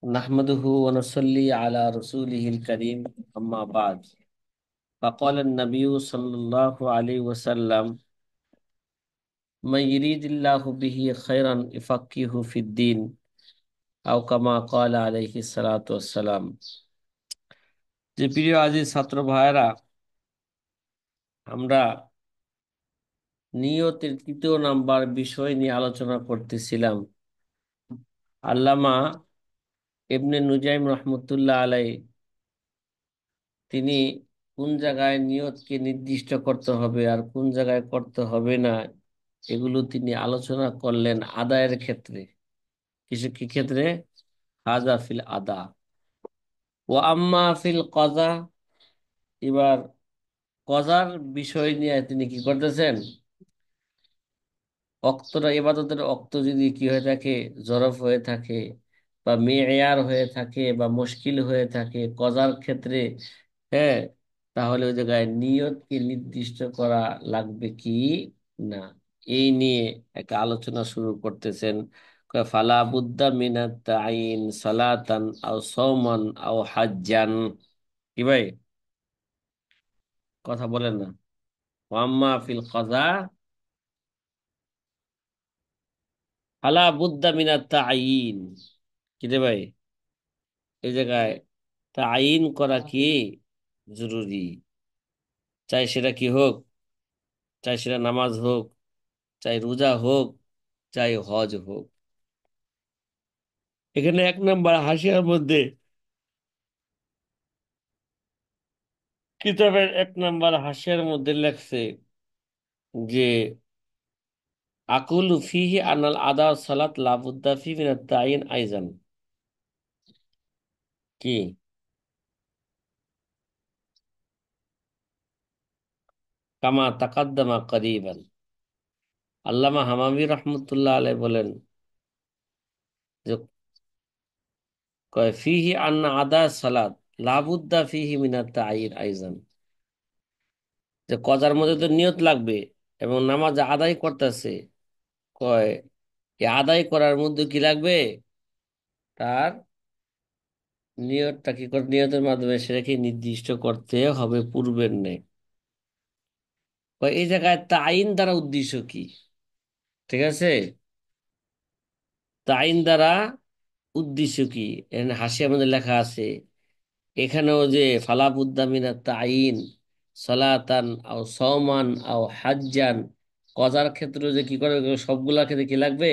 نحمده ونصلي على رسوله الكريم أما بعد فقال النبي صلى الله عليه وسلم من يريد الله به خيرا يفقهه في الدين أو كما قال عليه الصلاة والسلام। যে প্রিয় আজিজ ছাত্র ভাইয়েরা, আমরা নিয়তের তৃতীয় নাম্বার বিষয় নিয়ে আলোচনা করতেছিলাম। আল্লামা ইবনে নুজাইম রহমতুল্লাহ আলাই তিনি কোন জায়গায় নিয়তকে নির্দিষ্ট করতে হবে আর কোন জায়গায় করতে হবে না, এগুলো তিনি আলোচনা করলেন আদায়ের ক্ষেত্রে। কি ক্ষেত্রে? হাজা ফিল আদা ও আম্মা ফিল কজা। এবার কজার বিষয় নিয়ে তিনি কি করতেছেন? অক্তটা, ইবাদতের অক্ত যদি কি হয়ে থাকে, জরফ হয়ে থাকে বা মেয়ার হয়ে থাকে বা মুশকিল হয়ে থাকে কজার ক্ষেত্রে, হ্যাঁ, তাহলে ওই জায়গায় নিয়তকে নির্দিষ্ট করা লাগবে কি না, এই নিয়ে একটা আলোচনা শুরু করতেছেন। কয়, ফালা বুদ্দা মিনাত তাইন সালাতান আও সাওমান আও হাজ্জান। কি ভাই, কথা বলেন না? ওয়াম্মা ফিল কাযা ফালা বুদ্দা মিনাত তাইন। কি রে ভাই, এই জায়গায় তাইন করা কি জরুরি, চাই সেটা কি হোক, চাই সেটা নামাজ হোক, চাই রোজা হোক, চাই হজ হোক। এখানে এক নম্বর হাসিয়ার মধ্যে, কিতাবের এক নম্বর হাসিয়ার মধ্যে লেখছে যে আকুলু ফিহি আনাল আদা সালাত লাবুদ্দা ফি মিনাত তাইন আইজান। কি? কামা তাকাদ্দামা করিবান। আল্লামা হামামি রহমতুল্লাহ আলাই বলেন যে, কয় ফিহি আন্না আদা সালাত লাবুদ্দা ফিহি মিনাত তাইন আইজান, যে কজার মধ্যে তো নিয়ত লাগবে এবং নামাজ আদায় করতেছে, কয় এই আদায় করার মধ্যে কি লাগবে, তার নিয়তটা কি করে, নিয়তের মাধ্যমে সেটাকে নির্দিষ্ট করতে হবে পূর্বের ন্যায়। এই জায়গায় তাইন দ্বারা উদ্দেশ্য কি? ঠিক আছে, তাইন দ্বারা উদ্দেশ্য কি? এখানে হাসিয়ার মধ্যে লেখা আছে, এখানেও যে ফালাবুদ্দামিনা তাইন সলাতান আও সওমান আও হাজ্জান, কজার ক্ষেত্রে যে কি করে, সবগুলা ক্ষেত্রে কি লাগবে,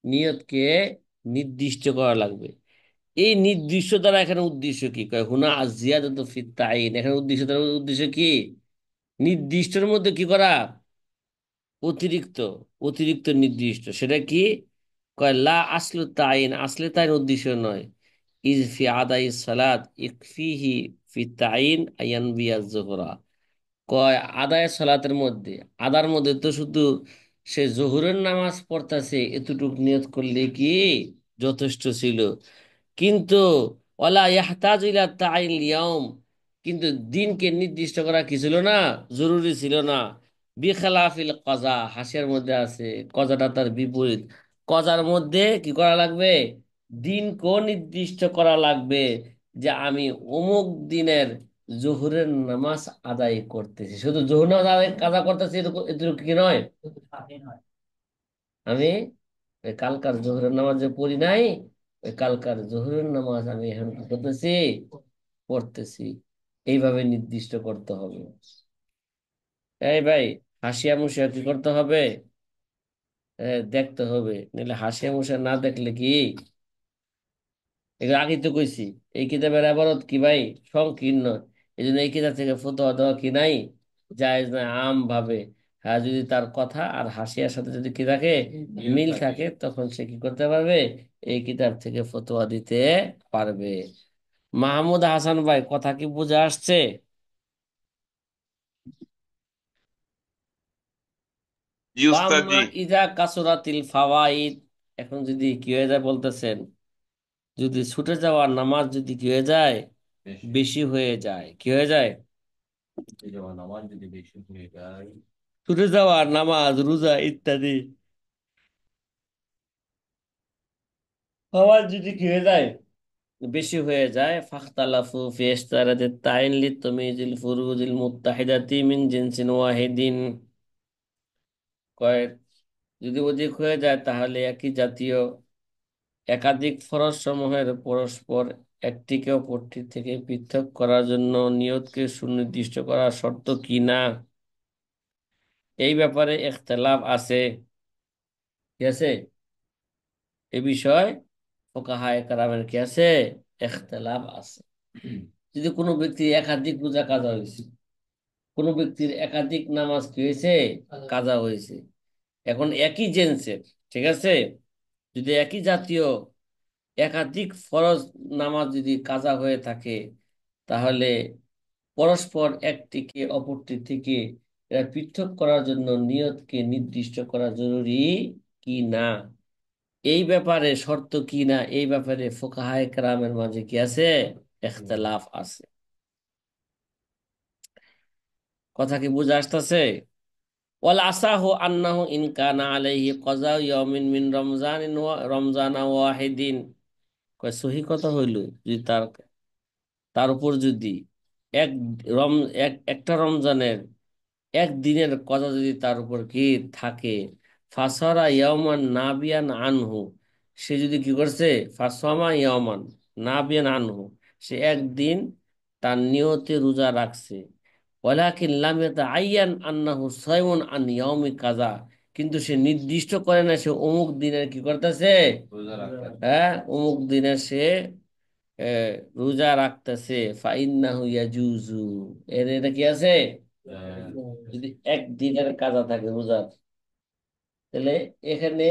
নিয়তকে নির্দিষ্ট করা লাগবে। এই নির্দিষ্ট দ্বারা এখানে উদ্দেশ্য কি? কয় হুনা আজিয়াদাতু ফিত তাইন, এখানে উদ্দেশ্য দ্বারা উদ্দেশ্য কি? নির্দিষ্টের মধ্যে কি করা? অতিরিক্ত, অতিরিক্ত নির্দিষ্ট। সেটা কি? কয় লা আসলু তাইন, আসলে তাইন উদ্দেশ্য নয়। ইজ ফি আদাই সালাত ইকফিহি ফি তাইন আয়ানবিয়া জোহরা। কয় আদায় সালাতের মধ্যে, আদার মধ্যে তো শুধু সে জোহরের নামাজ পড়তেছে এতটুক নিয়ত করলে কি যথেষ্ট ছিল। কিন্তু ওয়ালা ইয়াহতাজু ইলা তাইন ইয়াউম, কিন্তু দিনকে নির্দিষ্ট করা কি ছিল না, জরুরি ছিল না। বিখালাফিল কজা, হাসিয়ার মধ্যে আছে কজাটা তার বিপরীত। কজার মধ্যে কি করা লাগবে? দিনকেও নির্দিষ্ট করা লাগবে, যে আমি অমুক দিনের জোহরের নামাজ আদায় করতেছি। শুধু জোহর নামাজ আদায় কাজা করতেছি এটুকু এটুকু কি নয়, আমি ওই কালকার জোহরের নামাজ যে পড়ি নাই, ওই কালকার জোহরের নামাজ আমি এখন কি করতেছি, পড়তেছি। এইভাবে নির্দিষ্ট করতে হবে। এই ভাই, হাসিয়া মুসিয়া কি করতে হবে? দেখতে হবে, নাহলে হাসিয়া মুসিয়া না দেখলে কি, এগুলো আগেই তো কইছি, এই কিতাবের আবারত কি ভাই, সংকীর্ণ। এই জন্য এই কিতাব থেকে ফতোয়া দেওয়া কি নাই, জায়েজ না আম ভাবে। হ্যাঁ, যদি তার কথা আর হাসিয়ার সাথে যদি কি থাকে, মিল থাকে, তখন সে কি করতে পারবে, এই কিতাব থেকে ফতোয়া দিতে পারবে। মাহমুদ হাসান ভাই, কথা কি বুঝে আসছে? জি উস্তাদ ওয়াম্মা জি। ইজা কাসুরাতিল ফাওয়াইদ, এখন যদি কি হয়ে যায় বলতেছেন, যদি ছুটে যাওয়ার নামাজ যদি কি হয়ে যায়, বেশি হয়ে যায়, কি হয়ে যায়, ছুটে যাওয়ার নামাজ রোজা ইত্যাদি নামাজ যদি কি হয়ে যায়, বেশি হয়ে যায়, ফাখতালাফু ফি ইশতিরাতিত তাইন লিতামিজিল ফুরুজিল মুত্তাহিদাতি মিন জিনসিন ওয়াহিদিন। কয় যদি অধিক হয়ে যায় তাহলে একই জাতীয় একাধিক ফরজ সমূহের পরস্পর একটিকে অপরটি থেকে পৃথক করার জন্য নিয়তকে সুনির্দিষ্ট করা শর্ত কি না, এই ব্যাপারে ইখতিলাফ আছে। ঠিক আছে, এ বিষয় ফুকাহায়ে কেরামের কি আছে, ইখতিলাফ আছে। যদি কোনো ব্যক্তি একাধিক রোজা কাজা হয়েছে, কোনো ব্যক্তির একাধিক নামাজ কি হয়েছে, কাজা হয়েছে, এখন একই জেন্সের, ঠিক আছে, যদি একই জাতীয় একাধিক ফরজ নামাজ যদি কাজা হয়ে থাকে, তাহলে পরস্পর একটিকে অপরটি থেকে এরা পৃথক করার জন্য নিয়তকে নির্দিষ্ট করা জরুরি কি না, এই ব্যাপারে শর্ত কি না, এই ব্যাপারে ফুকাহায়ে কেরামের মাঝে কি আছে, ইখতিলাফ আছে। কথা কি বুঝে আসতেছে? ওয়াল আসাহু আন্নাহু ইন কানা আলাইহি কাযা ইয়াউমিন মিন রমজানিন ওয়া রমজানা ওয়াহিদিন। কয় সহি কথা হইল, যদি তার তার উপর যদি এক রম একটা রমজানের একদিনের কথা যদি তার উপর কি থাকে, ফাসরা ইয়াওমান নাবিয়ান আনহু, সে যদি কি করছে, ফাসমা ইয়াওমান নাবিয়ান আনহু, সে একদিন তার নিয়তে রোজা রাখছে, ওয়ালাকিন লাম ইয়াতাআয়্যান আন্নাহু সায়মুন আন ইয়াউমি কাযা, কিন্তু সে নির্দিষ্ট করে না সে অমুক দিনের কি করতেছে, হ্যাঁ অমুক দিনের সে রোজা রাখতেছে, ফাইন্নাহু ইয়াজুজু, এর এটা কি আছে, যদি একদিনের কাজা থাকে রোজার, তাহলে এখানে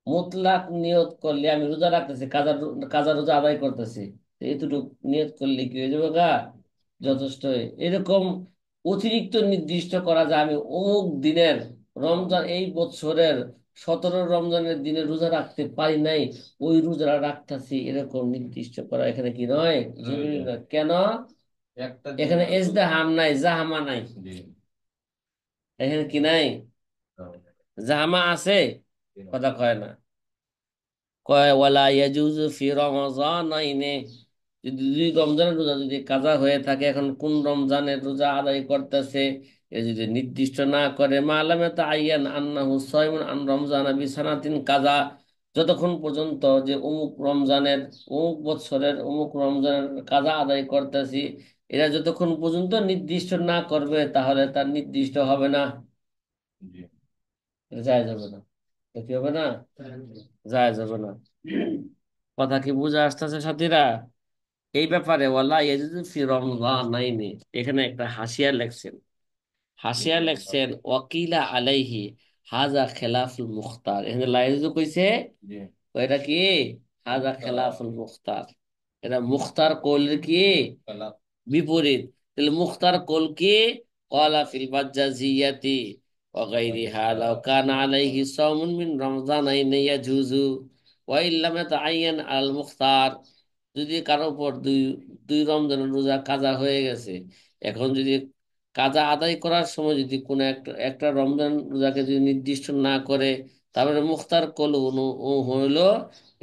মুতলাক নিয়ত করলে আমি রোজা রাখতেছি, কাজা কাজা রোজা আদায় করতেছি, তো এতটুকু নিয়ত করলে কি হয়ে যাবে গা, যথেষ্ট। এরকম অতিরিক্ত নির্দিষ্ট করা যায় আমি অমুক দিনের রমজান, এই বছরের 17 রমজানের দিনে রোজা রাখতে পারি নাই, ওই রোজা রাখতেছি, এরকম নির্দিষ্ট করা এখানে কি নয়, জরুরি নয়। কেন? এখানে এজদাহাম নাই, জাহামা নাই, এখানে কি নাই, জাহামা আছে, কথা কয় না। কয় ওয়ালা ইয়াজুজু ফি রমাযানাইনে, যদি দুই রমজানের রোজা যদি কাজা হয়ে থাকে, এখন কোন রমজানের রোজা আদায় করতেছে এ যদি নির্দিষ্ট না করে, মালামে তাআয়্যান আন্নাহু সায়মুন আন রমজানা বিসানাতিন কাজা, যতক্ষণ পর্যন্ত যে অমুক রমজানের অমুক বৎসরের অমুক রমজানের কাজা আদায় করতেছি, এরা যতক্ষণ পর্যন্ত নির্দিষ্ট না করবে তাহলে তার নির্দিষ্ট হবে না, এটা জায়েজ হবে না। এটা কি হবে না, জায়েজ হবে না। কথা কি বুঝে আসতেছে সাথীরা? এই ব্যাপারে ওয়ালা ইয়াজুজু ফি রমজানাইনি, এখানে একটা হাসিয়া লেখছেন, হাসিয়া লেখছেন ওয়াকিলা আলাইহি হাজা খেলাফুল মুখতার, এখানে লাইজু কইছে, এটা কি হাজা খেলাফুল মুখতার, এটা মুখতার কৌল কি বিপরীত, তাহলে মুখতার কৌল কি, ক্বালা ফিল বাজ্জাজিয়াতি ওয়া গায়রিহা লাও কানা আলাইহি সাওমুন মিন রমজানাইন ইয়াজুজু ওয়া ইল্লাম ইয়াতাআয়্যান আল মুখতার, যদি কারো উপর দুই দুই রমজানের রোজা কাজা হয়ে গেছে, এখন যদি কাজা আদায় করার সময় যদি কোনো একটা একটা রমজান রোজাকে যদি নির্দিষ্ট না করে, তারপরে মুখতার কল হইলো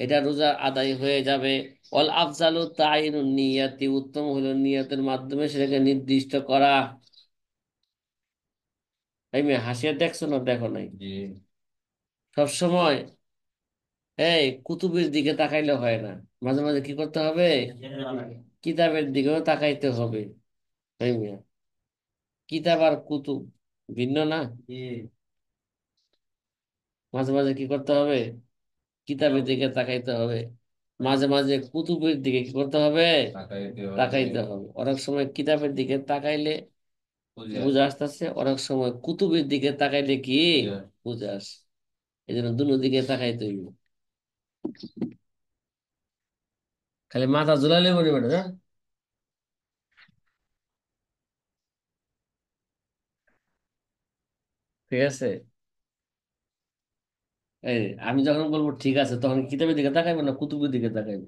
এটা রোজা আদায় হয়ে যাবে। অল আফজালু তাইনুন নিয়াতি, উত্তম হলো নিয়তের মাধ্যমে সেটাকে নির্দিষ্ট করা। এই মেয়ে হাসিয়া দেখছো না, দেখো নাই? সবসময় এই কুতুবের দিকে তাকাইলে হয় না, মাঝে মাঝে কি করতে হবে, কিতাবের দিকেও তাকাইতে হবে। এই মেয়ে, কিতাব আর কুতুব ভিন্ন না, মাঝে মাঝে কি করতে হবে, কিতাবের দিকে তাকাইতে হবে, মাঝে মাঝে কুতুবের দিকে কি করতে হবে, তাকাইতে হবে। অনেক সময় কিতাবের দিকে তাকাইলে বুঝে আসতেছে, অনেক সময় কুতুবের দিকে তাকাইলে কি বুঝে আসে, এই জন্য দুনো দিকে তাকাইতে হইব। খালি মাথা ঝুলাইলে মনে পড়ে না, ঠিক আছে। এই আমি যখন বলবো ঠিক আছে, তখন কিতাবের দিকে তাকাইবে না কুতুবের দিকে তাকাইবে,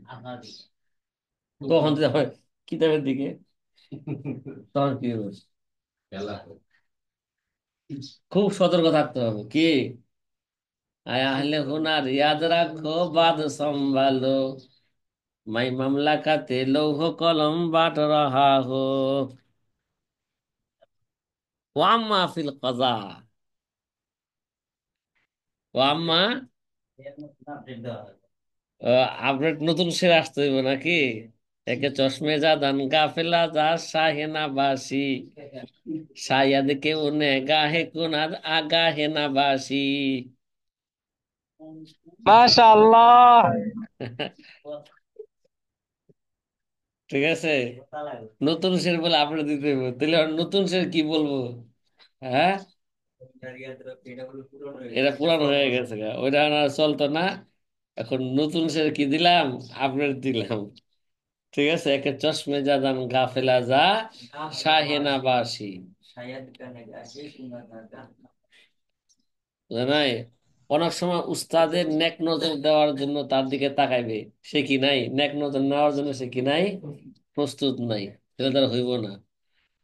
তখন তো হয় কিতাবের দিকে, তখন কি হবে, খুব সতর্ক থাকতে হবে কি, আয় আহলে হুনার ইয়াদ রাখো বাদ সম্ভালো, मैं ममलकत लौह कलम बांट रहा हो। वाम्मा फिल कजा, ওয়াম্মা আপডেট নতুন সেরে আসতে হইব নাকি? একে চশমে জাদান গাফেলা যা শাহেনা বাসি, শায়াদ কেউ নে গাহে কুনাদ আগা হেনা বাসি। মাশাআল্লাহ। ঠিক আছে, নতুন শের বলে আপডেট দিতে হইব, তাহলে আর নতুন শের কি বলবো? হ্যাঁ, এটা পুরানো হয়ে গেছে গা, ওইটা আর চলতো না। এখন নতুন শের কি দিলাম? আপডেট দিলাম। ঠিক আছে, একে চশমে জাদান গাফেলা যা শাহেনা বাসি। বুঝে নাই? অনেক সময় উস্তাদের নেক নজর দেওয়ার জন্য তার দিকে তাকাইবে, সে কি নাই? নেক নজর নেওয়ার জন্য সে কি নাই? প্রস্তুত নাই। সেটা তার হইব না।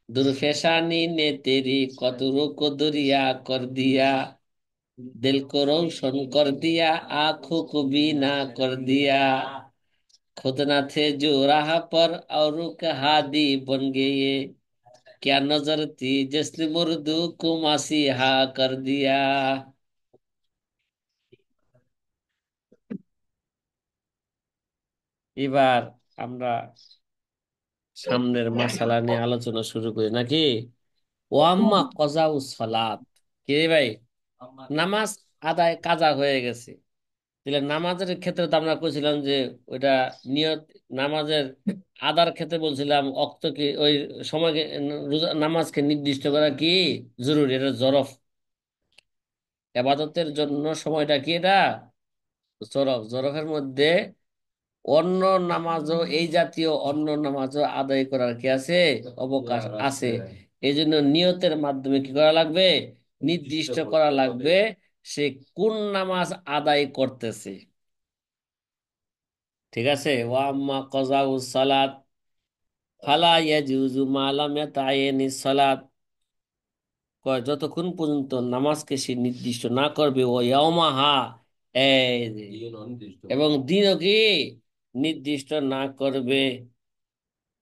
दुर्फेशानी ने तेरी कदरों को दरिया कर दिया, दिल को रोशन कर दिया, आंखों को बीना कर दिया। खुद न थे जो राह पर औरों के हादी बन गए, क्या नजर थी जिसने मुर्दू को मसीहा कर दिया। এবার আমরা সামনের মাসালা নিয়ে আলোচনা শুরু করি নাকি? ওয়াম্মা কজাউ সালাত, কি রে ভাই? নামাজ আদায় কাজা হয়ে গেছে। তাহলে নামাজের ক্ষেত্রে তো আমরা কইছিলাম যে ওইটা নিয়ত, নামাজের আদার ক্ষেত্রে বলছিলাম অক্তকে ওই সময়কে, নামাজকে নির্দিষ্ট করা কি জরুরি, এটা জরফ। এবাদতের জন্য সময়টা কি এটা? জরফ। জরফের মধ্যে অন্য নামাজও, এই জাতীয় অন্য নামাজও আদায় করার কি আছে? অবকাশ আছে। এই জন্য নিয়তের মাধ্যমে কি করা লাগবে? নির্দিষ্ট করা লাগবে সে কোন নামাজ আদায় করতেছে। ঠিক আছে, ওয়া আম্মা কাযাউস সালাত ফালা ইয়াজুজু মা লাম ইয়াতায়ানিস সালাত, কয় যতক্ষণ পর্যন্ত নামাজকে সে নির্দিষ্ট না করবে, ও ইয়াউমাহা, এই যে, এবং দিনও কি নির্দিষ্ট না করবে,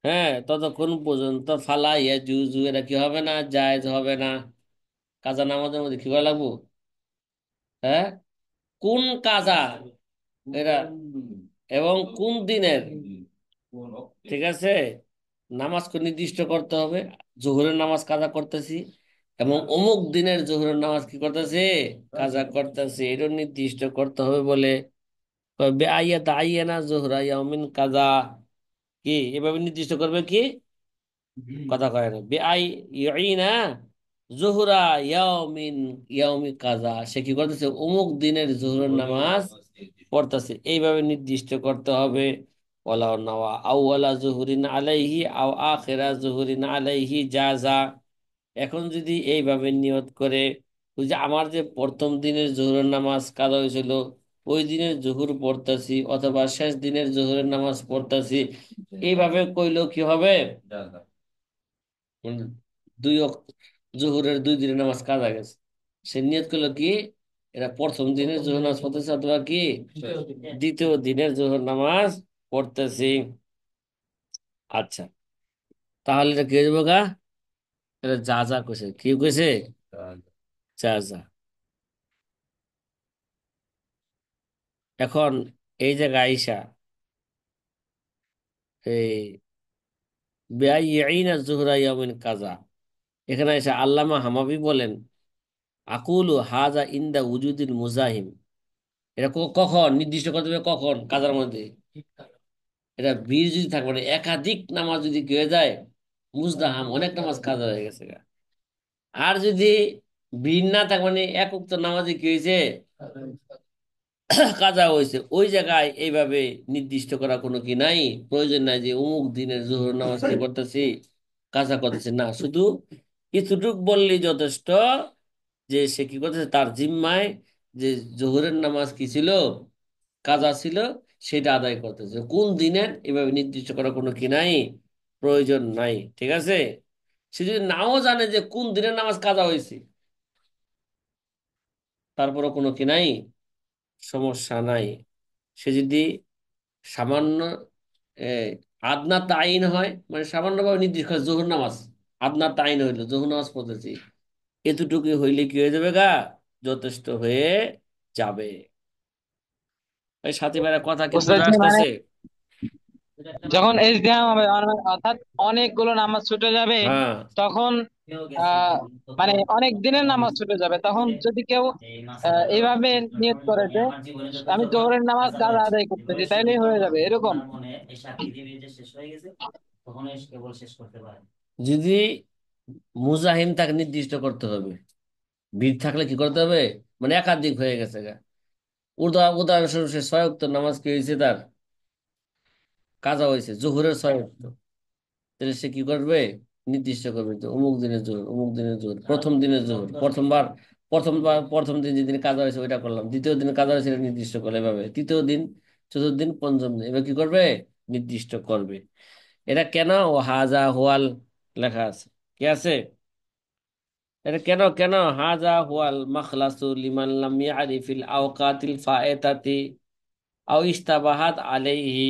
হ্যাঁ, ততক্ষণ পর্যন্ত ফালা ইয়াজুজু, এটা কি হবে না? জায়েজ হবে না। কাজা নামাজের মধ্যে কি করা লাগবো? হ্যাঁ, কোন কাজা এটা, এবং কোন দিনের। ঠিক আছে, নামাজকে নির্দিষ্ট করতে হবে। জোহরের নামাজ কাজা করতেছি, এবং অমুক দিনের জোহরের নামাজ কি করতেছি? কাজা করতেছি, এটা নির্দিষ্ট করতে হবে বলে বেআইয়াত আইয়ানা জোহরা ইয়াউমিন কাজা, কি এভাবে নির্দিষ্ট করবে কি? কথা কয় না। বেআই ইউইনা জোহরা ইয়াউমিন, ইয়াউমি কাজা, সে কি করতেছে? অমুক দিনের জোহরের নামাজ পড়তেছে, এইভাবে নির্দিষ্ট করতে হবে। ওয়ালা নাওয়া আউওয়ালা জুহুরিন আলাইহি আও আখিরা জুহুরিন আলাইহি জাযা। এখন যদি এইভাবে নিয়ত করে, ওই যে আমার যে প্রথম দিনের জোহরের নামাজ কাজা হয়েছিল, ওই দিনের জোহর পড়তাছি, অথবা শেষ দিনের জোহরের নামাজ পড়তাছি, এইভাবে কইলেও কি হবে? উম, জোহরের 2 দিনের নামাজ কাজা গেছে। সে নিয়ত করলো কি? এটা প্রথম দিনের জোহর নামাজ পড়তেছে, অথবা কি দ্বিতীয় দিনের জোহর নামাজ পড়তেছি। আচ্ছা, তাহলে এটা কি হয়ে যাবো গা? এটা যা যা কইছে, কি কইছে? যা যা। এখন এই জায়গায় আইসা, এই বেআইয়িনা জুহরা ইয়াউমিন কাজা, এখানে এসে আল্লামা হামাবি বলেন, আকুলু হাজা ইনদা উজুদিল মুজাহিম, এটা কখন নির্দিষ্ট করতে হবে? কখন কাজার মধ্যে? এটা ভিড় যদি থাকে, মানে একাধিক নামাজ যদি কি হয়ে যায়, মুজদাহাম, অনেক নামাজ কাজা হয়ে গেছে গা। আর যদি ভিড় না থাকে, মানে একক তো নামাজে কি হয়েছে? কাজা হয়েছে, ওই জায়গায় এইভাবে নির্দিষ্ট করা কোনো কি নাই, প্রয়োজন নাই যে অমুক দিনের জোহর নামাজ কি করতেছি, কাজা করতেছি না। শুধু কিছুটুক বললেই যথেষ্ট যে সে কি করতেছে, তার জিম্মায় যে জোহরের নামাজ কি ছিল, কাজা ছিল, সেটা আদায় করতেছে। কোন দিনের এভাবে নির্দিষ্ট করা কোনো কি নাই, প্রয়োজন নাই। ঠিক আছে, সে যদি নাও জানে যে কোন দিনের নামাজ কাজা হয়েছে, তারপরও কোনো কি নাই, সমস্যা নাই। সে যদি সামান্য এই আদনা তাইন হয়, মানে সামান্যভাবে নির্দিষ্ট করে জোহর নামাজ, আদনা তাইন হইলো জোহর নামাজ পড়তেছি, এতটুকু হইলে কি হয়ে যাবে গা, যথেষ্ট হয়ে যাবে। এই সাথী ভাইরা কথা কি বুঝতে বোঝা পারছি মানে আসতেছে? যখন ইজদিহাম হবে অর্থাৎ অনেকগুলো নামাজ ছুটে যাবে, হ্যাঁ, তখন আহ মানে অনেক দিনের নামাজ ছুটে যাবে, তখন যদি কেউ এইভাবে নিয়ত করে যে আমি জোহরের নামাজ কাজা আদায় করতেছি, তাইলেই হয়ে যাবে এরকম। যদি মুজাহিম তাকে নির্দিষ্ট করতে হবে, ভিড় থাকলে কি করতে হবে, মানে একাধিক হয়ে গেছে গা, উদাহরণস্বরূপ সে 6 ওয়াক্ত নামাজ কি হয়েছে তার, কাজা হয়েছে জোহরের 6 ওয়াক্ত, তাহলে সে কি করবে, নির্দিষ্ট করবে যে অমুক দিনের জোহর, অমুক দিনের জোহর, প্রথম দিনের জোহর, প্রথম দিন যেদিন কাজা হয়েছে ওইটা করলাম, দ্বিতীয় দিন কাজা হয়েছে এটা নির্দিষ্ট করলে এভাবে, তৃতীয় দিন, চতুর্থ দিন, পঞ্চম দিন, এবার কি করবে, নির্দিষ্ট করবে। এটা কেন, ও হাজা হোয়াল লেখা আছে, কি আছে, এটা কেন কেন, হাজা হুয়াল মাখলাসু লিমান লাম ইয়ারিফিল আওকাতিল ফায়েতাতি আও ইস্তাবাহাত আলাইহি,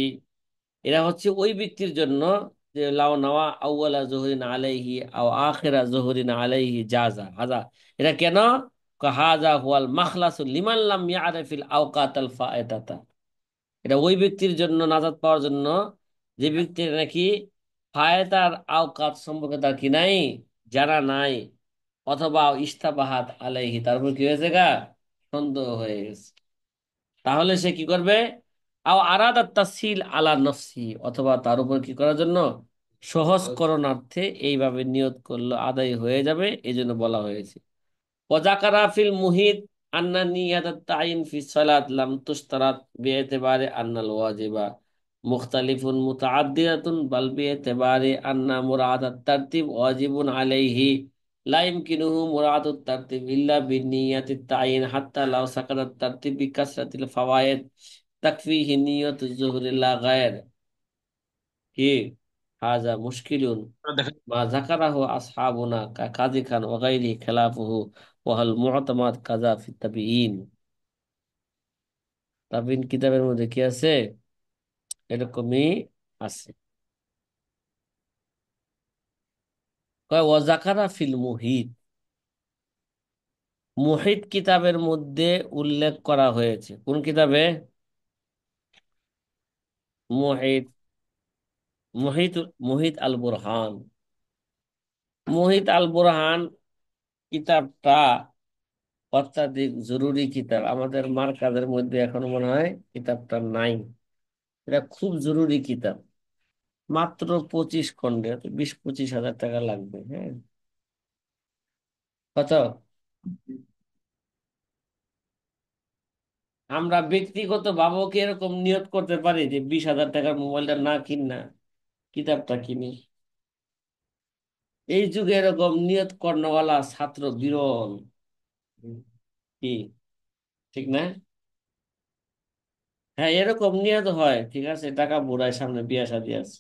এরা হচ্ছে ওই ব্যক্তির জন্য যে লাও নাওয়া আউয়ালা জোহরিন আলাইহি আও আখিরা জোহরিন আলাইহি জাজা হাজা, এটা কেন, হাজা হুয়াল মাখলাসু লিমান লাম ইয়ারিফিল আওকাতাল ফায়েতাতা, এটা ওই ব্যক্তির জন্য, নাজাত পাওয়ার জন্য, যে ব্যক্তির নাকি ফায়দার আওকাত সম্পর্কে তার কি নাই, জানা নাই, অথবা ইস্তাবাহাত আলাইহি, তারপর কি হয়েছে গা, সন্দেহ হয়ে গেছে, তাহলে সে কি করবে, আও আরাদা তাসহিল আলা নফসি, অথবা তার উপর কি করার জন্য, সহজকরণার্থে এইভাবে নিয়ত করলো আদায় হয়ে যাবে, এই জন্য বলা হয়েছে। وذكر في المحيط أن نية التعيين في الصلاة لم تشترط باعتبار أن الواجب مختلف متعددة، بل باعتبار أن مراعاة الترتيب واجب عليه، لا يمكنه مراعاة الترتيب إلا بنية التعيين، حتى لو سقط الترتيب بكثرة الفوائد تكفيه نية الظهر لا غير، কি هذا مشكل ما ذكره أصحابنا كقاضي خان وغيره خلافه، وهل معتمد كذا في التبيين। তাবিন কিতাবের মধ্যে কি আছে, এরকমই আছে। কয় ওয়াজাকারা ফিল মুহিত, মুহিত কিতাবের মধ্যে উল্লেখ করা হয়েছে, কোন কিতাবে, মুহিত, মুহিত মুহিত আল বুরহান, মুহিত আল বুরহান কিতাবটা অত্যাধিক জরুরি কিতাব, আমাদের মার্কাজের মধ্যে এখন মনে হয় কিতাবটা নাই, এটা খুব জরুরি কিতাব, মাত্র 25 খণ্ডে, 20-25 হাজার টাকা লাগবে, হ্যাঁ, কত, আমরা ব্যক্তিগত ভাবেও কি এরকম নিয়ত করতে পারি যে 20,000 টাকার মোবাইলটা না কিনা কিতাবটা কিনি, এই যুগে এরকম নিয়ত কর্ণওয়ালা ছাত্র বিরল, কি, ঠিক না, হ্যাঁ এরকম নিয়ত হয়, ঠিক আছে, টাকা বুড়ায়, সামনে বিয়া শাদী আছে,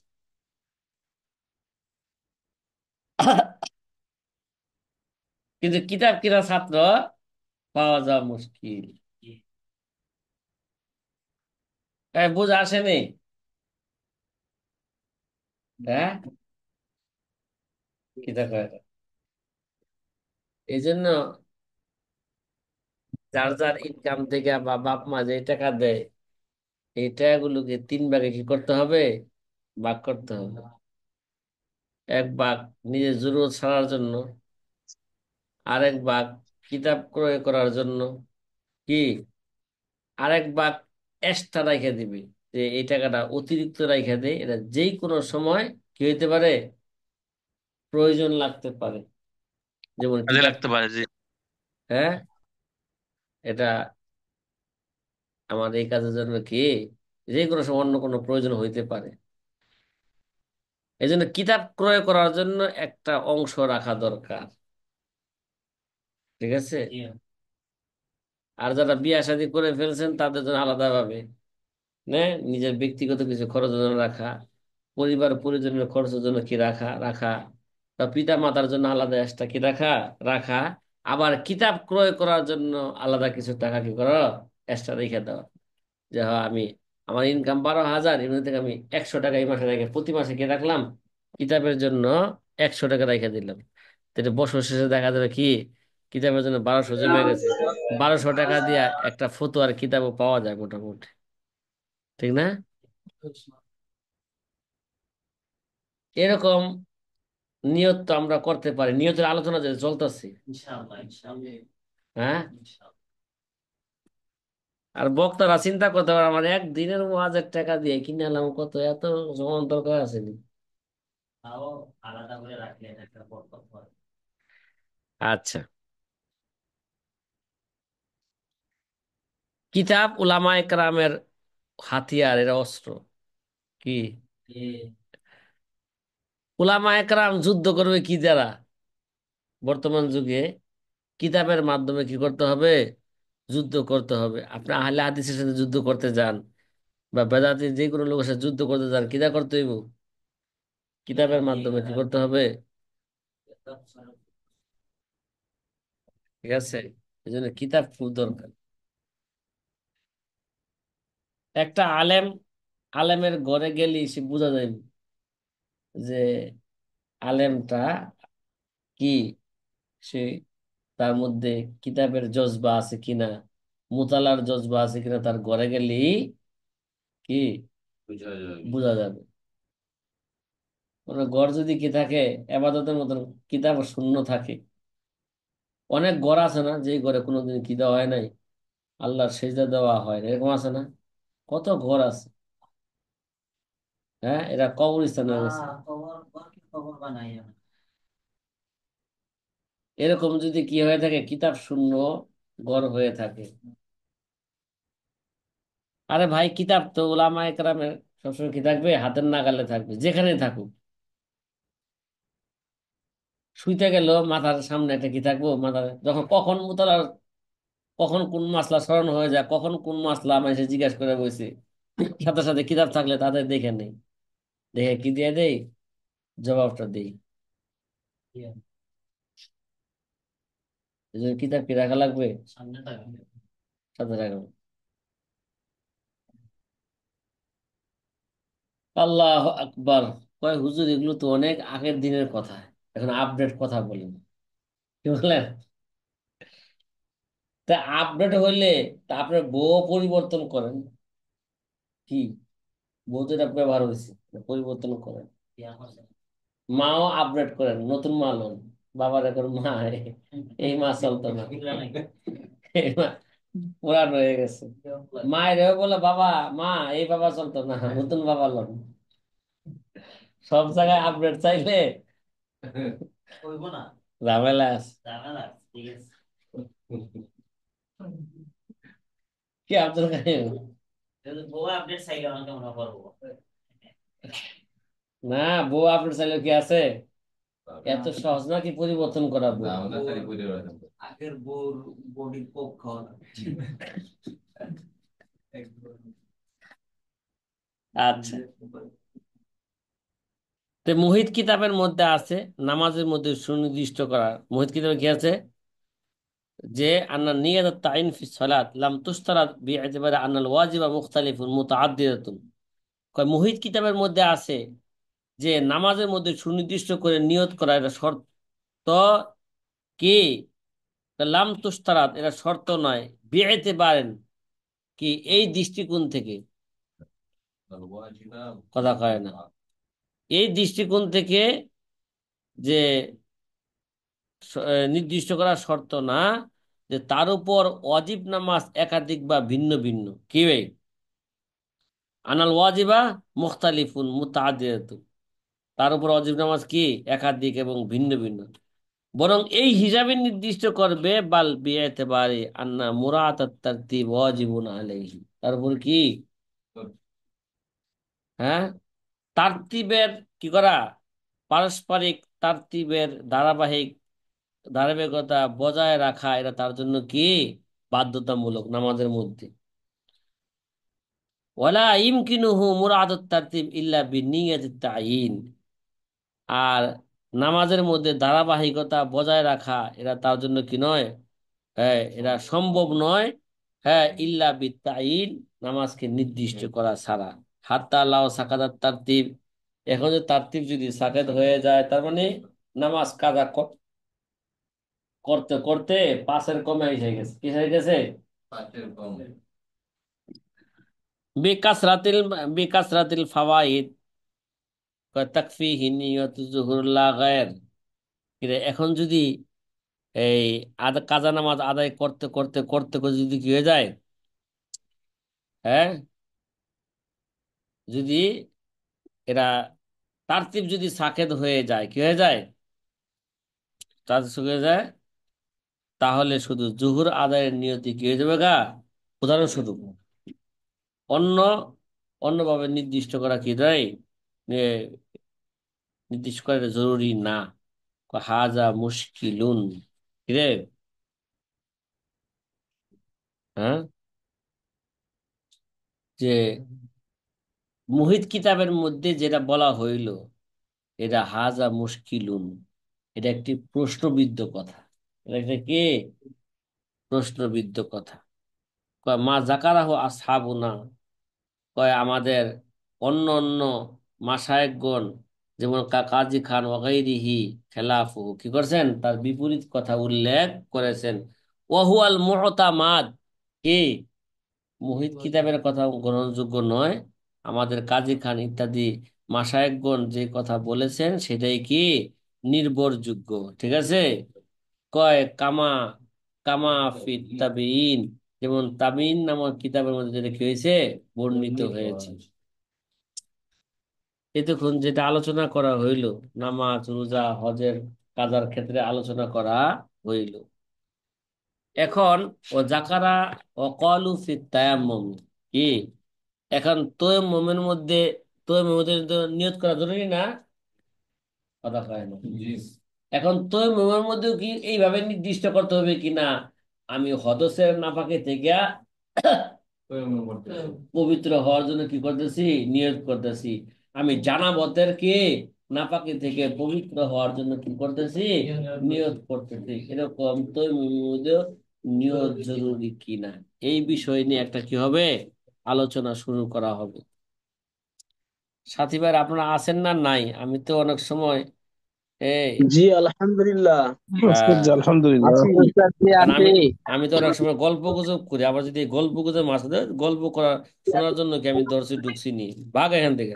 কিন্তু কিতাব কিনা ছাত্র পাওয়া যাওয়া মুশকিল, বোঝা আসেনি, হ্যাঁ, কিতাব এই জন্য যার যার ইনকাম থেকে বা বাপ মা যে টাকা দেয়, এই টাকাগুলোকে 3 ভাগে কি করতে হবে, ভাগ করতে হবে, এক ভাগ নিজের জরুরত ছাড়ার জন্য, আরেক ভাগ কিতাব ক্রয় করার জন্য, কি, আরেক ভাগ এক্সট্রা রাইখা দিবি, যে এই টাকাটা অতিরিক্ত রাইখা দেয়, এটা যেই কোনো সময় কি হইতে পারে, প্রয়োজন লাগতে পারে, যেমন কাজে কিতাব, লাগতে পারে, জি। হ্যাঁ, এটা আমার এই কাজের জন্য কি, যে কোনো সময় অন্য কোনো প্রয়োজন হইতে পারে, এই জন্য কিতাব ক্রয় করার জন্য একটা অংশ রাখা দরকার, ঠিক আছে, আর যারা বিয়ে শাদী করে ফেলছেন তাদের জন্য আলাদা ভাবে না, নিজের ব্যক্তিগত কিছু খরচের জন্য রাখা, পরিবার পরিজনের খরচের জন্য কি রাখা রাখা, বা পিতা মাতার জন্য আলাদা এক্সট্রা কি রাখা রাখা, আবার কিতাব ক্রয় করার জন্য আলাদা কিছু টাকা কি করো, এক্সট্রা রেখে দাও, যে হ্যাঁ আমি আমার ইনকাম 12,000, এর মধ্যে থেকে আমি 100 টাকা এই মাসে রেখে প্রতি মাসে কি রাখলাম, কিতাবের জন্য 100 টাকা রেখে দিলাম। তাহলে বছর শেষে দেখা যাবে কি কিতাবের জন্য 1200 জমে গেছে। 1200 টাকা দিয়ে একটা ফতোয়ার কিতাবও পাওয়া যায় মোটামুটি, ঠিক না? এরকম নিয়ত তো আমরা করতে পারি, নিয়তের আলোচনা যে চলতেছে। হ্যাঁ, আর বক্তারা চিন্তা করতে পারে আমার একদিনের ওয়াজের টাকা দিয়ে কিনে আনলাম কত, এত জমান দরকার আছে নি। আচ্ছা, কিতাব উলামায়ে কেরামের হাতিয়ার, এরা অস্ত্র। কি উলামায়ে কেরাম যুদ্ধ করবে কি দ্বারা? বর্তমান যুগে কিতাবের মাধ্যমে কি করতে হবে? যুদ্ধ করতে হবে। আপনি আহলে হাদিসের সাথে যুদ্ধ করতে যান বা বেদাতি যে কোনো লোকের সাথে যুদ্ধ করতে যান, কিতা করতে হইব? কিতাবের মাধ্যমে কি করতে হবে? ঠিক আছে, এই জন্য কিতাব খুব দরকার। একটা আলেমের ঘরে গেলে সে বোঝা যায় যে আলেমটা কি, সে তার মধ্যে কিতাবের জজবা আছে কিনা, মুতালার জজবা আছে কিনা, তার ঘরে গেলেই কি বোঝা যাবে। মানে ঘর যদি কি থাকে এবাদতের মতন, কিতাব শূন্য থাকে। অনেক ঘর আছে না যে ঘরে কোনোদিন কি দেওয়া হয় নাই, আল্লাহর সেজদা দেওয়া হয় না, এরকম আছে না? কত ঘর আছে। হ্যাঁ, এরা কবরস্থান হয়ে গেছে। এরকম যদি কি হয়ে থাকে, কিতাব শূন্য ঘর হয়ে থাকে। আরে ভাই, কিতাব তো ওলামায়ে কেরামের সবসময় কি থাকবে, হাতের নাগালে থাকবে যেখানে থাকুক। শুইতে গেল মাথার সামনে একটা কি থাকবো, মাথার যখন কখন মুতালার, কখন কোন মাসলা স্মরণ হয়ে যায়, কখন কোন মাসলা আমি এসে জিজ্ঞাসা করে বসে, সাথে সাথে কিতাব থাকলে তাদের দেখে নেই, দেখে কি দিয়ে দেই, জবাবটা দেই। এই জন্য কিতাব কি রাখা লাগবে, সাথে রাখবে। আল্লাহ আকবার। কয় হুজুর এগুলো তো অনেক আগের দিনের কথা, এখন আপডেট কথা বলেন। কি বলেন? তা আপডেট হইলে তা আপনার বউ পরিবর্তন করেন। কি, বউ তো এটা ব্যবহার হয়েছে, পরিবর্তন করেন। মাও আপডেট করেন, নতুন মা লন। বাবার এখন মা, এই মা চলতো না, এই মা পুরান হয়ে গেছে। মায়ের বলে বাবা, মা এই বাবা চলতো না, নতুন বাবা লন। সব জায়গায় আপডেট চাইলে ঝামেলা আছে। কি আব্দুল কাইম? না, বউ আপডেট চাইলে কি আছে, এত সহজ নাকি পরিবর্তন করা বউ? আচ্ছা, তো মুহিত কিতাবের মধ্যে আছে নামাজের মধ্যে সুনির্দিষ্ট করা। মুহিত কিতাবে কি আছে যে আন্না নিয়াত তাইন ফি সালাত লাম তুশতারাত বিইতিবারি আন্নাল ওয়াজিবা মুখতালিফুন মুতাআদ্দিদাতুন। কয় মুহিত কিতাবের মধ্যে আছে যে নামাজের মধ্যে সুনির্দিষ্ট করে নিয়ত করা এটা শর্ত কি, লাম তুশতারাত এটা শর্ত নয়, বিইতিবারেন কি এই দৃষ্টিকোণ থেকে, কথা কয় না, এই দৃষ্টিকোণ থেকে যে নির্দিষ্ট করা শর্ত না যে তার উপর ওয়াজিব নামাজ একাধিক বা ভিন্ন ভিন্ন কি ভাই, আনাল ওয়াজিবা মুখতালিফুন মুতাআদ্দিদাতুন, তার উপর ওয়াজিব নামাজ কি একাধিক এবং ভিন্ন ভিন্ন। বরং এই হিসাবে নির্দিষ্ট করবে বাল বিএতেবারে আন্না মুরাআতাত তারতিব ওয়াজিবুন আলাইহি, তার উপর কি, হ্যাঁ, তারতিবের কি করা, পারস্পরিক তারতিবের ধারাবাহিকতা বজায় রাখা, এটা তার জন্য কি বাধ্যতামূলক নামাজের মধ্যে। ওয়ালা ইমকিনুহু মুরাদাত তারতিব ইল্লা বিনিয়াতিত তায়িন, আর নামাজের মধ্যে ধারাবাহিকতা বজায় রাখা এটা তার জন্য কি নয়, হ্যাঁ এটা সম্ভব নয়, হ্যাঁ ইল্লা বিতাইন, নামাজকে নির্দিষ্ট করা ছাড়া। হাত্তা লাও সাকাতাত তারতিব, এখন যে তারতিব যদি সাকাত হয়ে যায় তার মানে নামাজ কাজা করতে করতে পাঁচের কমে এসে গেছে, কি হয়ে গেছে? বিকাসরাতিল বিকাসরাতিল ফাওয়াইদ তাকফিহি নিয়ত যুহুর লা গায়র। এখন যদি এই কাজা নামাজ আদায় করতে করতে করতে করতে যদি কি হয়ে যায়, হ্যাঁ, যদি এরা তারতিব যদি সাকেত হয়ে যায়, কি হয়ে যায়, তারতিব হয়ে যায়, তাহলে শুধু জুহুর আদায়ের নিয়তি কি হয়ে যাবে গা। উদাহরণস্বরূপ অন্য অন্যভাবে নির্দিষ্ট করা কি দেয়, এ, নির্দিষ্ট করা এটা জরুরি না। হাজা মুশকিলুন, কিরে, হ্যাঁ, যে মুহিত কিতাবের মধ্যে যেটা বলা হইল এটা হাজা মুশকিলুন, এটা একটি প্রশ্নবিদ্ধ কথা। এটা একটা কি প্রশ্নবিদ্ধ কথা। কয় মা জাকারাহ আসহাবুনা, কয় আমাদের অন্য অন্য মাশায়েখগণ যেমন কাজী খান ওয়াগাইরিহি খেলাফু কি করছেন, তার বিপরীত কথা উল্লেখ করেছেন। ওয়াহুয়াল মুতামাদ, কি মুহিত কিতাবের কথা গ্রহণযোগ্য নয়, আমাদের কাজী খান ইত্যাদি মাশায়েখগণ যে কথা বলেছেন সেটাই কি নির্ভরযোগ্য। ঠিক আছে, কয় কামা কামা ফিত তাবিঈন, যেমন তাবিঈন নামক কিতাবের মধ্যে যেটা কি হয়েছে, বর্ণিত হয়েছে। এতক্ষণ যেটা আলোচনা করা হইল, নামাজ রোজা হজের কাজার ক্ষেত্রে আলোচনা করা হইল। এখন ও জাকারা ও কলু ফিত তায়াম্মুম, কি এখন তায়াম্মুমের মধ্যে, তায়াম্মুমের মধ্যে নিয়ত করা জরুরি না, কথা কয় না। এখন তায়াম্মুমের মধ্যেও কি এইভাবে নির্দিষ্ট করতে হবে কিনা, আমি হদসের নাপাকে থেকে পবিত্র হওয়ার জন্য কি করতেছি, নিয়ত করতেছি। আমি জানাবতের কে নাপাকি থেকে পবিত্র হওয়ার জন্য কি করতেছি, নিয়ত করতেছি। এরকম তো নিয়ত জরুরি কিনা, এই বিষয় নিয়ে একটা কি হবে, আলোচনা শুরু করা হবে। সাথী ভাই আপনারা আছেন না নাই? আমি তো অনেক সময় এই জি আলহামদুলিল্লাহ। আহ, জি আলহামদুলিল্লাহ। আছি। কারণ আছি। আমি আমি তো অনেক সময় গল্প গুজব করি, আবার যদি এই গল্প গুজব মাঝে গল্প করা শোনার জন্য কি আমি দর্শি ঢুকছি নি, ভাগ এখান থেকে।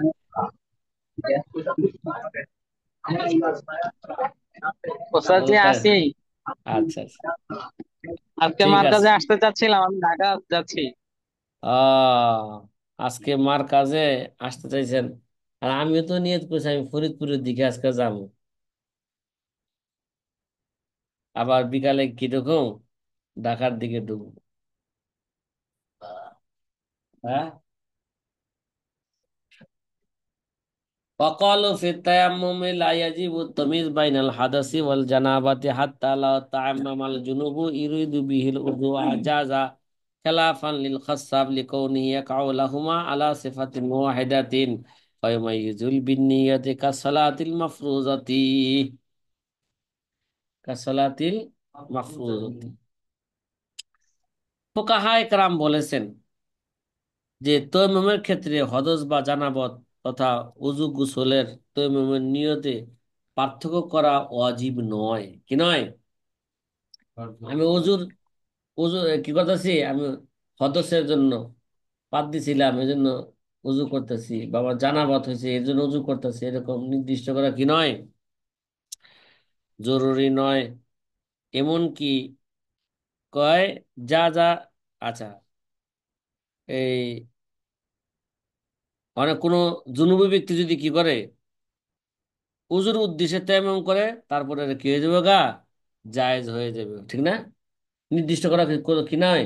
ওস্তাদ বলতে আছি। আচ্ছা আচ্ছা, আজকে ঠিক মার আছে। কাছে আসতে চাচ্ছিলাম, আমি ঢাকা যাচ্ছি। আজকে মার কাজে আসতে চাইছেন, আর আমিও তো নিয়ত করছি আমি ফরিদপুরের দিকে আজকে যাবো, আবার বিকালে কিরকম ঢাকার দিকে ঢুকবো। হ্যাঁ, وقالوا في التيمم لا يجب التمييز بين الحدث والجنابة حتى لو تعمم الجنوب يريد به الوضوء جاز، خلافا للخصاب لكونه يقع لهما على صفة واحدة فيميز بالنية كالصلاة المفروضة، كالصلاة المفروضة। ফুকাহায়ে কেরাম বলেছেন যে তৈমুমের ক্ষেত্রে হদস বা জানাবত তথা উযু গোসলের তৈমুমের নিয়তে পার্থক্য করা ওয়াজিব নয়। কি নয়? আমি উজু কি করতেছি, আমি হদসের জন্য পাত দিছিলাম এই জন্য উজু করতেছি, বা আমার জানাবত হয়েছে এই জন্য উজু করতেছি, এরকম নির্দিষ্ট করা কি নয়, জরুরি নয়। এমন কি কয় যা যা, আচ্ছা, এই অনেক কোনো জুনুবি ব্যক্তি যদি কি করে উজুর উদ্দেশ্যে তায়াম্মুম করে, তারপরে এটা কি হয়ে যাবে গা, জায়েজ হয়ে যাবে, ঠিক না? নির্দিষ্ট করা কি নয়,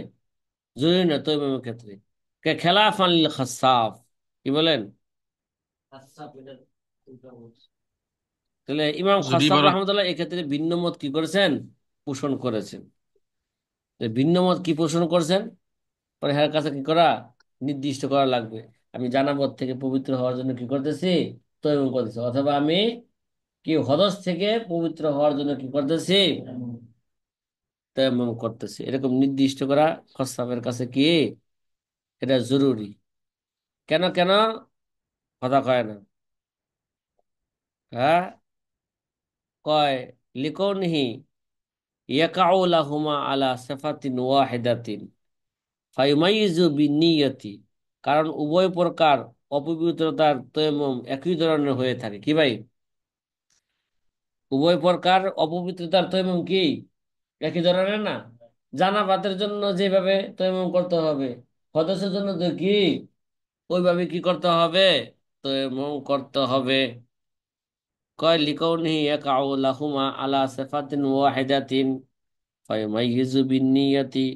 জরুরি না তায়াম্মুমের ক্ষেত্রে। খেলাফান লিল খাসসাফ, কি বলেন? তাহলে ইমাম যদি খাসসাব বলো রহমতুল্লাহ এক্ষেত্রে ভিন্ন মত কি করেছেন, পোষণ করেছেন। তো ভিন্ন মত কি পোষণ করছেন, পরে হ্যার কাছে কি করা, নির্দিষ্ট করা লাগবে। আমি জানাবত থেকে পবিত্র হওয়ার জন্য কি করতেছি, তায়াম্মুম করতেছি, অথবা আমি কি হদস থেকে পবিত্র হওয়ার জন্য কি করতেছি, তায়াম্মুম করতেছি, এরকম নির্দিষ্ট করা খসসাবের কাছে কি এটা জরুরি। কেন কেন কথা কয় না? হ্যাঁ, কয় লিকৌনিহি ইয়াকাউ লাহুমা আলা সিফাতিন ওয়াহিদাতিন ফায়ুমাইয়িজু বিন্নিয়তি, কারণ উভয় প্রকার অপবিত্রতার তৈমম একই ধরনের হয়ে থাকে। কি ভাই? উভয় প্রকার অপবিত্রতার তৈমম কি একই ধরনের না? জানাবাতের জন্য যেভাবে তৈমম করতে হবে, হদসের জন্য তো কি ওইভাবে কি করতে হবে? তৈমম করতে হবে। কয় লিকাউনিহি ইয়াকাউ লাহুমা আলা সিফাতিন ওয়াহিদাতিন ফায়ুমাইয়িজু বিন্নিয়তি,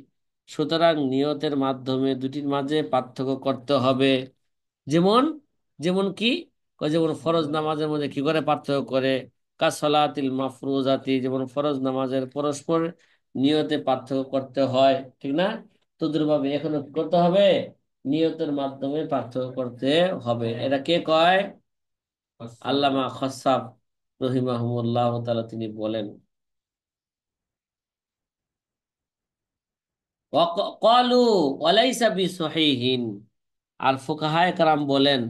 সুতরাং নিয়তের মাধ্যমে দুটির মাঝে পার্থক্য করতে হবে। যেমন, যেমন কি? কয় যেমন ফরজ নামাজের মধ্যে কি করে পার্থক্য করে? কাসলাতিল মাফরুজাতি, যেমন ফরজ নামাজের পরস্পর নিয়তে পার্থক্য করতে হয়, ঠিক না? তদ্রুপভাবে এখনো কি করতে হবে? নিয়তের মাধ্যমে পার্থক্য করতে হবে। এটা কে কয়? আল্লামা খসাব রহিমাহুমুল্লাহ তাআলা তিনি বলেন। ক্বালু ওয়ালাইসা বিসহিহিন, আর ফুকাহায়ে কেরাম বলেন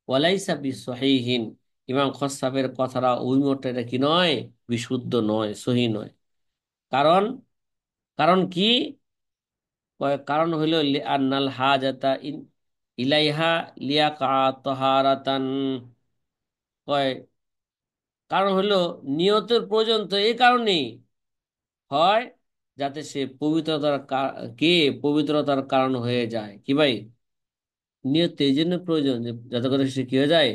ওয়ালাইসা বিসহিহিন, ইমাম খসাবের কথাটা অভিমতটা এটা কি নয়? বিশুদ্ধ নয়, সহি নয়। কারণ, কারণ কি? কারণ হইল লিআন্নাল হাজাতা ইলাইহা লিয়াকা তাহারাতান। কয় কারণ হইল নিয়তের প্রয়োজন তো এই কারণেই হয় যাতে সে পবিত্রতার কি পবিত্রতার কারণ হয়ে যায়। কি ভাই? নিয়ত এই জন্য প্রয়োজন যে যাতে করে সে কি হয়ে যায়?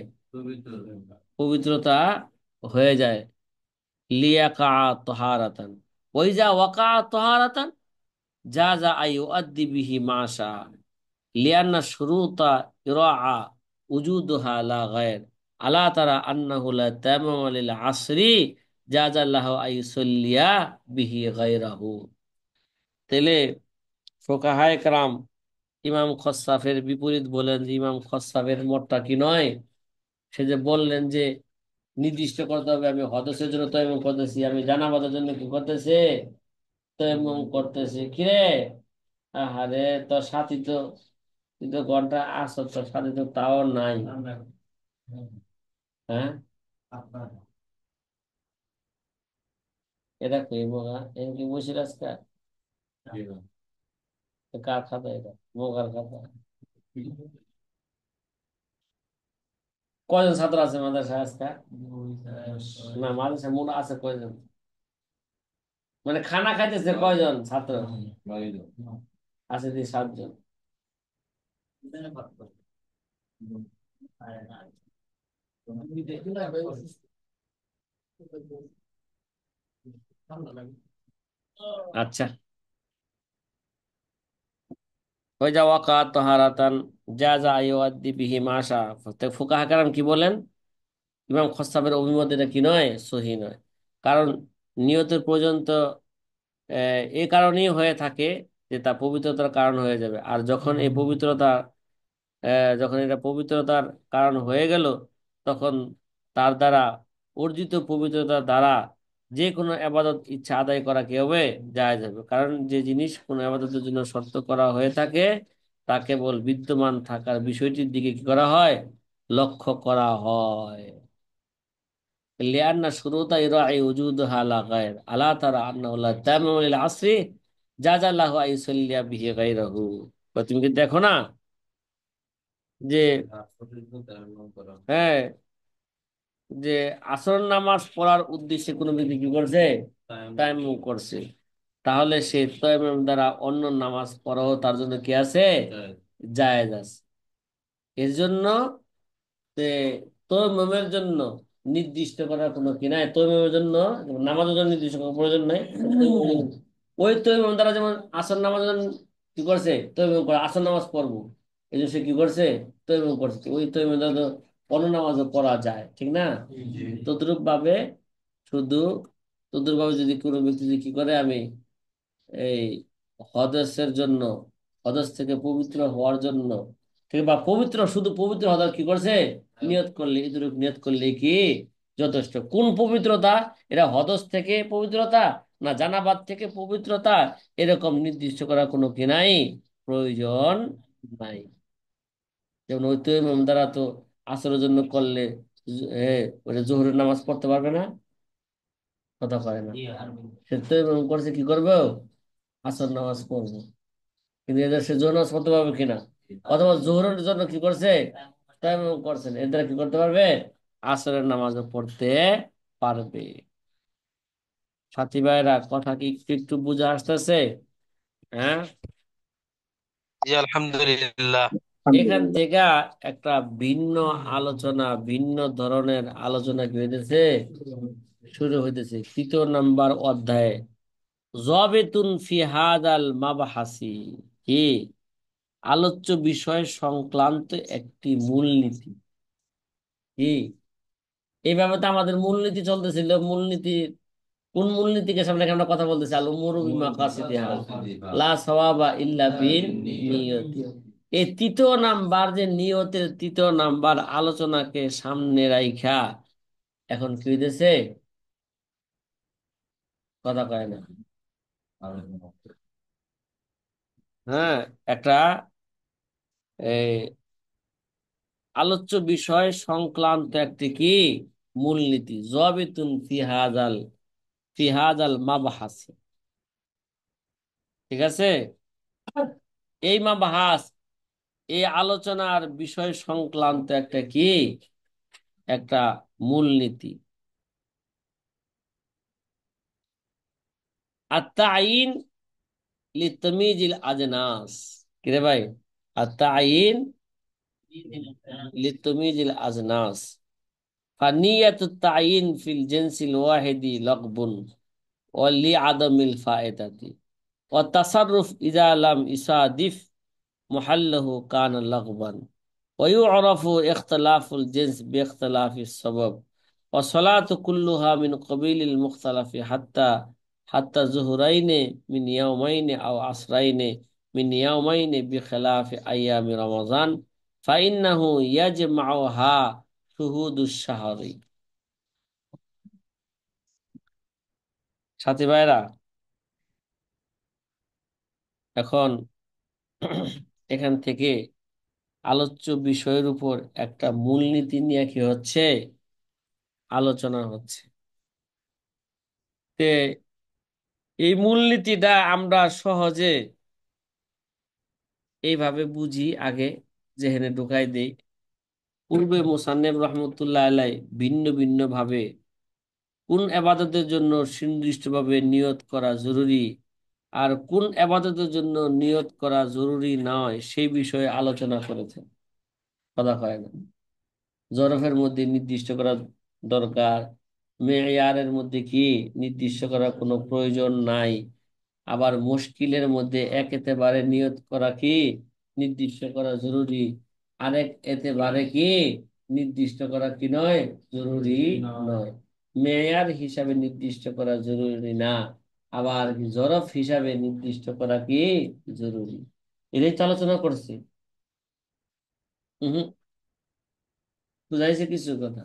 পবিত্রতা হয়ে যায়। লিয়াকা তহারাতান, ওই যা ওয়াকা তহারাতান যা যা আই আদি বিহি মাশা লিয়ান্না শুরুতা ইরাআ উজুদুহা লা গায়র আলা তারা আন্নাহু লা তামাম লিল আসরি যা যা লাহু আই সাল্লিয়া বিহি গায়রাহু। তাইলে ফুকাহায়ে কেরাম ইমাম খসাফের বিপরীত বলেন যে ইমাম খসাফের মতটা কি নয়? সে যে বললেন যে নির্দিষ্ট করতে হবে, আমি হদসের জন্য তয়মুম করতেছি, আমি জানাবাদের জন্য কি করতেছি? তয়মুম করতেছি। কিরে, আহারে তোর সাথী তো, তুই তো ঘন্টা আসো, তোর সাথে তো তাও নাই। হ্যাঁ, এটা কই বোকা এর কি বসির আজকে? কার খাতা এটা? বোকার খাতা। কয়জন ছাত্র আছে মাদ্রাসায় আজকে? না, মাদ্রাসায় মোট আছে কয়জন? মানে খানা খাইতেছে কয়জন ছাত্র? আছে দি 7 জন। আচ্ছা, ওই যা ওয়াকা তাহারাতান যা যা ইউআদ্দি বিহি মাশা। ফুকাহা কেরাম কি বলেন? ইমাম খসাবের অভিমত এটা কি নয়? সহি নয়। কারণ নিয়তের প্রয়োজন তো এই কারণেই হয়ে থাকে যে তা পবিত্রতার কারণ হয়ে যাবে। আর যখন এই পবিত্রতা যখন এটা পবিত্রতার কারণ হয়ে গেল, তখন তার দ্বারা অর্জিত পবিত্রতার দ্বারা যে কোনো আবাদত ইচ্ছা আদায় করা কি হবে? জায়েজ হবে। কারণ যে জিনিস কোনো আবাদতের জন্য শর্ত করা হয়ে থাকে তা কেবল বিদ্যমান থাকার বিষয়টির দিকে কি করা হয়? লক্ষ্য করা হয়। লিআন্না শুরুতা ইরাই উজুদুহা লা গায়র আলা তারা আন্নাহু লা তামামু লিল আসরি যা যা লাহু আইসাল্লিয়া বিহি গায়রাহু। তুমি কি দেখো না যে, হ্যাঁ, যে আসর নামাজ পড়ার উদ্দেশ্যে কোনো ব্যক্তি কি করছে? তায়াম্মুম করছে, তাহলে সে তায়াম্মুম দ্বারা অন্য নামাজ পড়াও তার জন্য কি আছে? জায়েজ আছে। এর জন্য তে তৈমুমের জন্য নির্দিষ্ট করার কোনো কি নাই। তৈমুমের জন্য নামাজের জন্য নির্দিষ্ট করার প্রয়োজন নাই। ওই তৈমুম দ্বারা যেমন আসর নামাজ কি করছে? তৈমুম করে আসর নামাজ পড়বো, এই জন্য সে কি করছে? তৈমুম করছে। ওই তৈমুম দ্বারা তো অন্য নামাজও পড়া যায়, ঠিক না? তদ্রুপ ভাবে শুধু তদ্রুপ ভাবে যদি কোনো ব্যক্তি যদি কি করে, আমি এই হদসের জন্য, হদস থেকে পবিত্র হওয়ার জন্য, ঠিক বা পবিত্র শুধু পবিত্র হওয়ার কি করছে? নিয়ত করলে, এতটুকু নিয়ত করলে কি যথেষ্ট? কোন পবিত্রতা? এটা হদস থেকে পবিত্রতা না জানাবাদ থেকে পবিত্রতা, এরকম নির্দিষ্ট করার কোনো কি নাই, প্রয়োজন নাই। যেমন ওই তো ইমাম দ্বারা তো আসরের জন্য করলে ওটা জোহরের নামাজ পড়তে পারবে না, কথা পারে না। সে তো ইমাম করছে কি করবো, আসর নামাজ পড়বো, কিন্তু এদের সে জোহর নামাজ পড়তে পারবে কিনা, অথবা জোহরের জন্য কি করছে তাই ইমাম করছেন, এদের কি করতে পারবে, আসরের নামাজও পড়তে পারবে। সাথী ভাইরা কথা কি একটু একটু বুঝে আসতেছে? হ্যাঁ। জি আলহামদুলিল্লাহ। এখান আলহামদুলিল্লাহ। থেকে একটা ভিন্ন আলোচনা, ভিন্ন ধরনের আলোচনা কি হইতেছে, শুরু হইতেছে তৃতীয় নাম্বার অধ্যায়ে। যাবিতুন ফি হাদাল মাবহাসি, কি আলোচ্য বিষয় সংক্রান্ত একটি মূলনীতি। কি এইভাবে তো আমাদের মূলনীতি চলতেছিল, মূলনীতি কোন মূলনীতিকে সামনে রেখে আমরা কথা বলতেছি, আল উমুরু বিমাকাসিদিহা লা সাওয়াবা ইল্লা বিন নিয়তি। এই তৃতীয় নাম্বার যে নিয়তের তৃতীয় নাম্বার আলোচনাকে সামনে রাইখা এখন কি হইতেছে, কথা কয় না। হ্যাঁ, একটা এই আলোচ্য বিষয় সংক্রান্ত একটি কি মূলনীতি, যাবিতুন ফি হাদাল মাবহাসি। ঠিক আছে, এই মাবহাস, এই আলোচনার বিষয় সংক্রান্ত একটা কি, একটা মূলনীতি। আত-তায়িন লিতামিজিল আজনাস, কি রে ভাই, আত-তায়িন লিতামিজিল আজনাস, ফানিয়াতুত তায়িন ফিল জিনসিল ওয়াহিদি লাগবুন ওয়া লিআদামিল ফায়দাতি ওয়া তাসাররুফ ইযা লাম ইসাদিফ মুহাল্লাহু কানা লাগবান ওয়া ইউরাফু ইখতিলাফুল জিনস বিইখতিলাফিস সাবাব ওয়া সালাতু কুল্লুহা মিন কাবিলিল মুখতালাফি হাত্তা যুহরাইনি মিন ইয়াওমাইনি আও আসরাইনি মিন ইয়াওমাইনি বিখিলাফি আইয়ামি রমাযান ফাইন্নাহু ইয়াজমাউহা শুহুদুশ শাহরি। সাথী ভাইরা, এখন এখান থেকে আলোচ্য বিষয়ের উপর একটা মূলনীতি নিয়ে কি হচ্ছে, আলোচনা হচ্ছে। তে এই মূলনীতিটা আমরা সহজে এইভাবে বুঝি, আগে যেখানে ঢুকাই দেই। পূর্বে মুসান্নেব রহমতুল্লাহ আলাই ভিন্ন ভিন্ন ভাবে কোন এবাদতের জন্য সুনির্দিষ্টভাবে নিয়ত করা জরুরি আর কোন এবাদতের জন্য নিয়ত করা জরুরি নয় সেই বিষয়ে আলোচনা করেছেন, কথা হয় না। জরফের মধ্যে নির্দিষ্ট করা দরকার, মেয়ারের মধ্যে কি নির্দিষ্ট করার কোনো প্রয়োজন নাই। আবার মুশকিলের মধ্যে এক এতেবারে নিয়ত করা কি নির্দিষ্ট করা জরুরি, আরেক এতেবারে কি নির্দিষ্ট করা কি নয়, জরুরি নয়। মেয়ার হিসাবে নির্দিষ্ট করা জরুরি না, আবার জরফ হিসাবে নির্দিষ্ট করা কি জরুরি। এটাই তো আলোচনা করছি। হম, বুঝাইছে কিছু কথা?